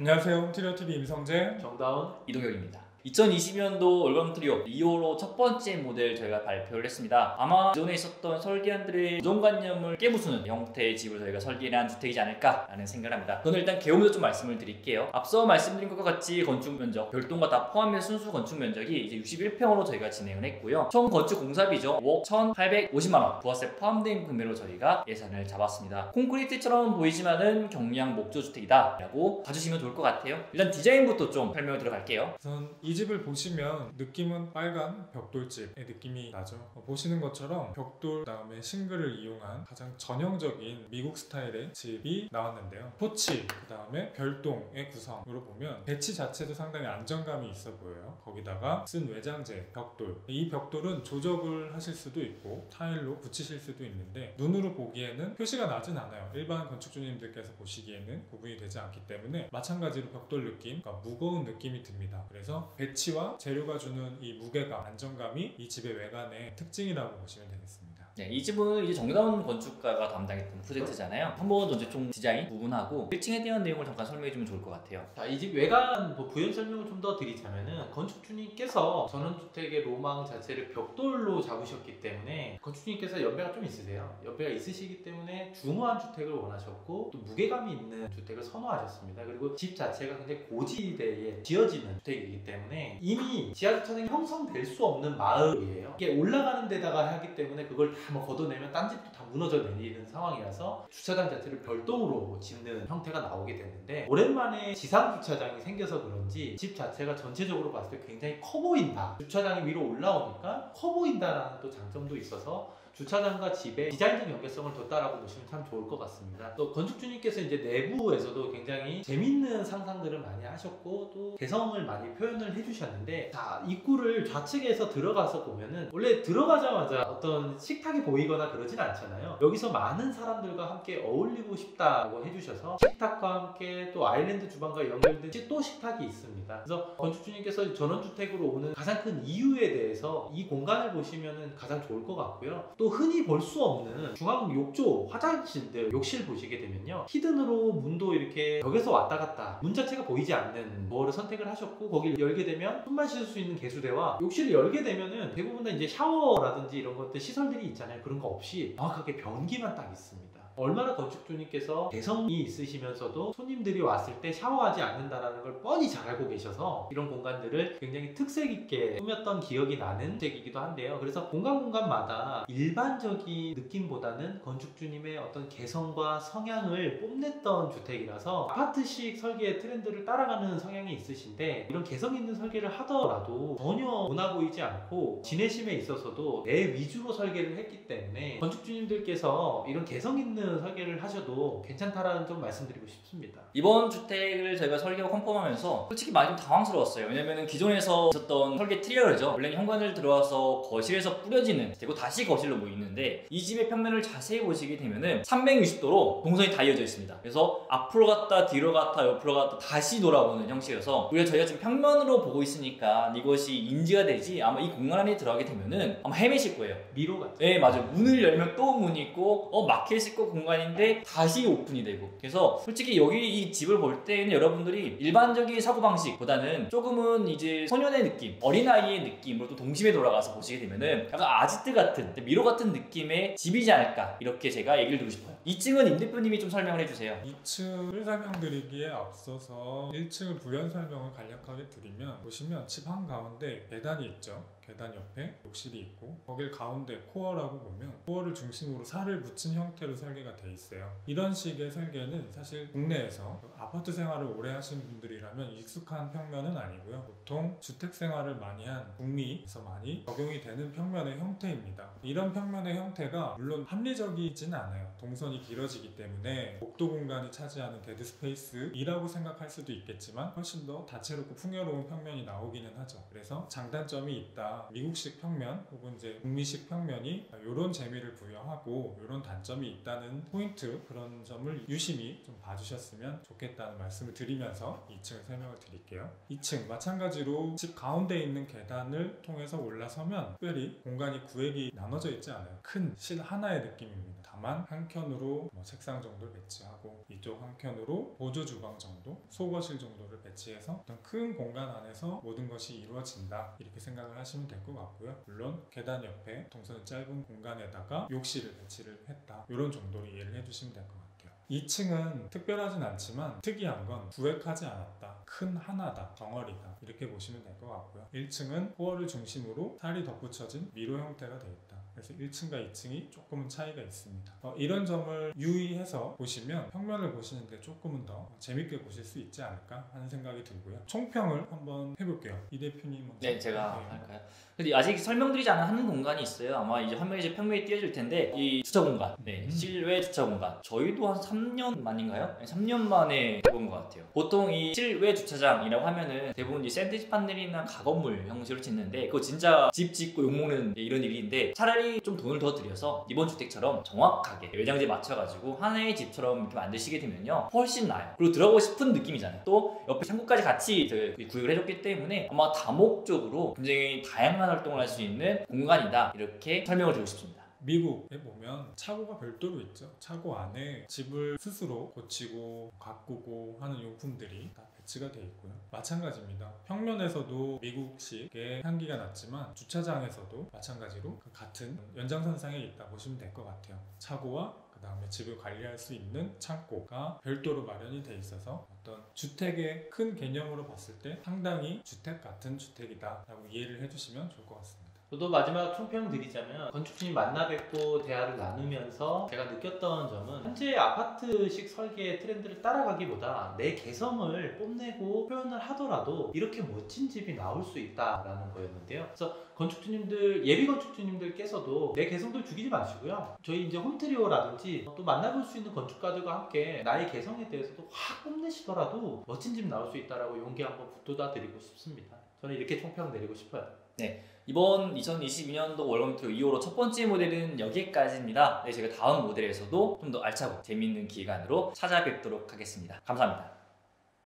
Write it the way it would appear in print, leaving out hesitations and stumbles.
안녕하세요. 홈트리오TV 임성재, 정다운, 이동혁입니다. 2020년도 올바른 트리오 2호로 첫 번째 모델 저희가 발표를 했습니다. 아마 기존에 있었던 설계안들의 고정관념을 깨부수는 형태의 집을 저희가 설계한 주택이지 않을까라는 생각을 합니다. 저는 일단 개요부터 좀 말씀을 드릴게요. 앞서 말씀드린 것과 같이 건축 면적, 별동과 다 포함해서 순수 건축 면적이 이제 61평으로 저희가 진행을 했고요. 총 건축 공사비죠. 5억 1,850만원 부가세 포함된 금액으로 저희가 예산을 잡았습니다. 콘크리트처럼 보이지만은 경량 목조주택이다 라고 봐주시면 좋을 것 같아요. 일단 디자인부터 좀 설명을 들어갈게요. 우선 이 집을 보시면 느낌은 빨간 벽돌집의 느낌이 나죠. 보시는 것처럼 벽돌 다음에 싱글을 이용한 가장 전형적인 미국 스타일의 집이 나왔는데요. 포치, 그 다음에 별동의 구성으로 보면 배치 자체도 상당히 안정감이 있어 보여요. 거기다가 쓴 외장재, 벽돌. 이 벽돌은 조적을 하실 수도 있고 타일로 붙이실 수도 있는데 눈으로 보기에는 표시가 나진 않아요. 일반 건축주님들께서 보시기에는 구분이 되지 않기 때문에 마찬가지로 벽돌 느낌, 그러니까 무거운 느낌이 듭니다. 그래서 배치와 재료가 주는 이 무게감, 안정감이 이 집의 외관의 특징이라고 보시면 되겠습니다. 네, 이 집은 이제 정다운 건축가가 담당했던 프로젝트잖아요. 한번 이제 좀 디자인 부분하고 1층에 대한 내용을 잠깐 설명해주면 좋을 것 같아요. 자, 이 집 외관 부연 설명을 좀 더 드리자면은 건축주님께서 전원주택의 로망 자체를 벽돌로 잡으셨기 때문에 건축주님께서 연배가 좀 있으세요. 연배가 있으시기 때문에 중후한 주택을 원하셨고 또 무게감이 있는 주택을 선호하셨습니다. 그리고 집 자체가 굉장히 고지대에 지어지는 주택이기 때문에 이미 지하주차장이 형성될 수 없는 마을이에요. 이게 올라가는 데다가 하기 때문에 그걸 다 뭐 걷어내면 딴 집도 다 무너져 내리는 상황이라서 주차장 자체를 별동으로 짓는 형태가 나오게 됐는데 오랜만에 지상 주차장이 생겨서 그런지 집 자체가 전체적으로 봤을 때 굉장히 커 보인다. 주차장이 위로 올라오니까 커 보인다라는 또 장점도 있어서 주차장과 집의 디자인적 연계성을 뒀다라고 보시면 참 좋을 것 같습니다. 또 건축주님께서 이제 내부에서도 굉장히 재밌는 상상들을 많이 하셨고 또 개성을 많이 표현을 해주셨는데 자, 입구를 좌측에서 들어가서 보면은 원래 들어가자마자 어떤 식탁이 보이거나 그러진 않잖아요. 여기서 많은 사람들과 함께 어울리고 싶다고 해주셔서 식탁과 함께 또 아일랜드 주방과 연결된 또 식탁이 있습니다. 그래서 건축주님께서 전원주택으로 오는 가장 큰 이유에 대해서 이 공간을 보시면은 가장 좋을 것 같고요. 또 흔히 볼 수 없는 중앙 욕조, 화장실들, 욕실 보시게 되면요. 히든으로 문도 이렇게 벽에서 왔다 갔다 문 자체가 보이지 않는 도어를 선택을 하셨고 거기를 열게 되면 손만 씻을 수 있는 개수대와 욕실을 열게 되면은 대부분 다 이제 샤워라든지 이런 것들 시설들이 있잖아요. 그런 거 없이 정확하게 변기만 딱 있습니다. 얼마나 건축주님께서 개성이 있으시면서도 손님들이 왔을 때 샤워하지 않는다는 걸 뻔히 잘 알고 계셔서 이런 공간들을 굉장히 특색 있게 꾸몄던 기억이 나는 주택이기도 한데요. 그래서 공간마다 일반적인 느낌보다는 건축주님의 어떤 개성과 성향을 뽐냈던 주택이라서 아파트식 설계의 트렌드를 따라가는 성향이 있으신데 이런 개성 있는 설계를 하더라도 전혀 모나 보이지 않고 지내심에 있어서도 내 위주로 설계를 했기 때문에 건축주님들께서 이런 개성 있는 설계를 하셔도 괜찮다라는 점 말씀드리고 싶습니다. 이번 주택을 저희가 설계하고 컨펌하면서 솔직히 많이 좀 당황스러웠어요. 왜냐면 기존에서 있었던 설계 트리어죠. 원래는 현관을 들어와서 거실에서 뿌려지는 그리고 다시 거실로 모이는데 이 집의 평면을 자세히 보시게 되면은 360도로 동선이 다 이어져 있습니다. 그래서 앞으로 갔다 뒤로 갔다 옆으로 갔다 다시 돌아오는 형식이어서 우리가 저희가 지금 평면으로 보고 있으니까 이것이 인지가 되지 아마 이 공간 안에 들어가게 되면은 아마 헤매실 거예요. 미로 같은. 네, 맞아요. 문을 열면 또 문이 있고 막혀있을 공간인데 다시 오픈이 되고 그래서 솔직히 여기 이 집을 볼 때는 여러분들이 일반적인 사고방식보다는 조금은 이제 소년의 느낌, 어린아이의 느낌으로 또 동심에 돌아가서 보시게 되면은 약간 아지트 같은 미로 같은 느낌의 집이지 않을까 이렇게 제가 얘기를 드리고 싶어요. 2층은 임 대표님이 좀 설명을 해주세요. 2층을 설명드리기에 앞서서 1층을 부연 설명을 간략하게 드리면 보시면 집 한가운데 계단이 있죠. 계단 옆에 욕실이 있고 거길 가운데 코어라고 보면 코어를 중심으로 살을 붙인 형태로 설계가 돼 있어요. 이런 식의 설계는 사실 국내에서 아파트 생활을 오래 하신 분들이라면 익숙한 평면은 아니고요. 보통 주택 생활을 많이 한 북미에서 많이 적용이 되는 평면의 형태입니다. 이런 평면의 형태가 물론 합리적이진 않아요. 동선이 길어지기 때문에 복도 공간이 차지하는 데드 스페이스이라고 생각할 수도 있겠지만 훨씬 더 다채롭고 풍요로운 평면이 나오기는 하죠. 그래서 장단점이 있다 보다 미국식 평면 혹은 이제 북미식 평면이 이런 재미를 부여하고 이런 단점이 있다는 포인트, 그런 점을 유심히 좀 봐주셨으면 좋겠다는 말씀을 드리면서 2층을 설명을 드릴게요. 2층 마찬가지로 집 가운데 있는 계단을 통해서 올라서면 특별히 공간이 구획이 나눠져 있지 않아요. 큰 실 하나의 느낌입니다. 다만 한켠으로 책상 정도를 배치하고 이쪽 한켠으로 보조 주방 정도, 속어실 정도를 배치해서 어떤 큰 공간 안에서 모든 것이 이루어진다, 이렇게 생각을 하시면 될 것 같고요. 물론 계단 옆에 동선이 짧은 공간에다가 욕실을 배치를 했다, 이런 정도로 이해를 해주시면 될 것 같아요. 2층은 특별하진 않지만 특이한 건 구획하지 않았다, 큰 하나다, 덩어리다, 이렇게 보시면 될 것 같고요. 1층은 호어를 중심으로 살이 덧붙여진 미로 형태가 되어 있다. 그래서 1층과 2층이 조금은 차이가 있습니다. 이런 점을 유의해서 보시면 평면을 보시는데 조금은 더 재밌게 보실 수 있지 않을까 하는 생각이 들고요. 총평을 한번 해볼게요. 이 대표님 먼저. 네, 제가 할까요? 근데 아직 설명드리지 않은 한 공간이 있어요. 아마 이제 화면에 이제 평면이 띄어질 텐데, 이 주차 공간, 실외 주차 공간. 저희도 한 3년 만인가요? 3년 만에 해본 것 같아요. 보통 이 실외 주차장이라고 하면은 대부분 이 샌드위치 판넬이나 가건물 형식으로 짓는데, 그거 진짜 집 짓고 욕먹는 이런 일인데, 차라리 좀 돈을 더 들여서 이번 주택처럼 정확하게 외장지에 맞춰가지고 하나의 집처럼 이렇게 만드시게 되면요, 훨씬 나아요. 그리고 들어가고 싶은 느낌이잖아요. 또 옆에 창고까지 같이 구역을 해줬기 때문에 아마 다목적으로 굉장히 다양한 활동을 할 수 있는 공간이다, 이렇게 설명을 드리고 싶습니다. 미국에 보면 차고가 별도로 있죠. 차고 안에 집을 스스로 고치고 가꾸고 하는 용품들이 다 배치가 되어 있고요. 마찬가지입니다. 평면에서도 미국식의 향기가 났지만 주차장에서도 마찬가지로 그 같은 연장선상에 있다 보시면 될 것 같아요. 차고와 그 다음에 집을 관리할 수 있는 창고가 별도로 마련이 돼 있어서 어떤 주택의 큰 개념으로 봤을 때 상당히 주택 같은 주택이다 라고 이해를 해주시면 좋을 것 같습니다. 저도 마지막 총평 드리자면, 건축주님 만나 뵙고 대화를 나누면서 제가 느꼈던 점은, 현재 아파트식 설계의 트렌드를 따라가기보다 내 개성을 뽐내고 표현을 하더라도 이렇게 멋진 집이 나올 수 있다라는 거였는데요. 그래서 건축주님들, 예비 건축주님들께서도 내 개성들 죽이지 마시고요, 저희 이제 홈트리오라든지 또 만나볼 수 있는 건축가들과 함께 나의 개성에 대해서도 확 뽐내시더라도 멋진 집 나올 수 있다라고 용기 한번 북돋아 드리고 싶습니다. 저는 이렇게 총평 내리고 싶어요. 네, 이번 2022년도 월간 트리오 2호로 첫 번째 모델은 여기까지입니다. 네, 제가 다음 모델에서도 좀 더 알차고 재미있는 기간으로 찾아뵙도록 하겠습니다. 감사합니다.